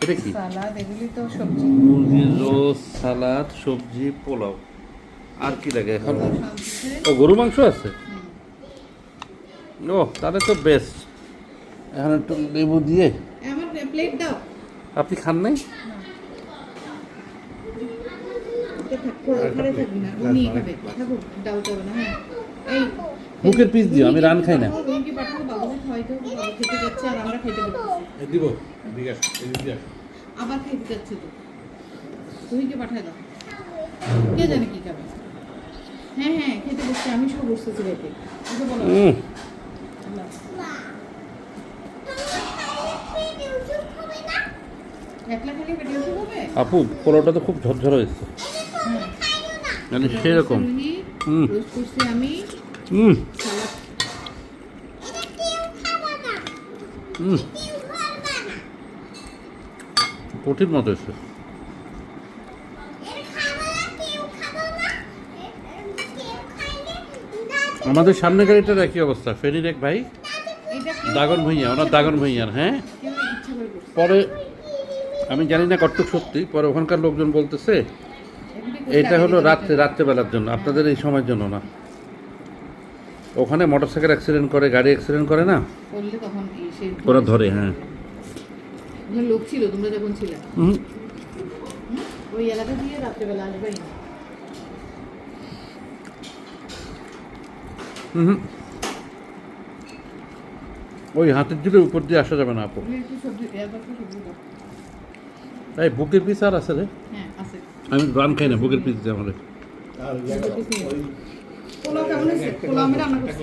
এটা কি? সালাদ, এগুলি তো সবজি। মুরগির রোস্ট, সালাদ, সবজি, পোলাও। আর কি লাগে এখন? ও গরু মাংস আছে। ও তাহলে তো বেস্ট। এখন একটু লেবু দিয়ে। আমার প্লেট দাও। আপনি খান নাই? ওখানে থাকবি না, উনি খাবে। থাকুক, ডাউট হবে না। হ্যাঁ, এই বুকের পিস দিও, আমি রান খাই না। রুমকি পাঠাও, বাবুকে খাওয়াইতে হবে, বাবু খেতে যাচ্ছে আর আমরা খাইতে বলতেছি। দিব বিকাশ বিকাশ আবার খাইতে যাচ্ছে তো, রুহিকে পাঠায় দাও। কে জানে কি খাবে। হ্যাঁ হ্যাঁ, খেতে বসছে, আমি সব বসতেছি খাইতে। ওকে বলো আল্লাহ। একলা খেলে পেটে উঠে হবে। আপু পোলাওটা তো খুব ঝরঝর হয়েছে, মানে সেরকম। রোস্ট করছি আমি। সালাদ কঠিন মতো হয়েছে। আমাদের সামনে গাড়িটার একই অবস্থা, ফেরির এক ভাই এটা দাগন ভূঁইয়া, ওনার দাগন ভূঁইয়ার। হ্যাঁ, কেউ ইচ্ছা করে করছে। পরে আমি জানি না কতটুক সত্যি, পরে ওখানকার লোকজন বলতেছে এটা হলো রাত্রেবেলার জন্য, আপনাদের এই সময়ের জন্য না। ওখানে মোটরসাইকেল অ্যাক্সিডেন্ট করে, গাড়ি অ্যাক্সিডেন্ট করে না, করলে তখন ওরা ধরে। হ্যাঁ, ওখানে লোক ছিল তোমরা যখন ছিলে, হুম ওই এলাকা দিয়ে রাত্রেবেলা আসবেই না। হুম ওই হাতের জুলের উপর দিয়ে আসা যাবে না আপু। ওগুলো একটু সবজি এবার তো সবজি দাও। এই বুকের পিস আর আছে রে, হ্যাঁ আছে। আমি রান খাই না, বুকের পিস দিয়ে আমাদের। আর পোলাও কেমন হয়েছে? পোলাও আমি রান্না করছি।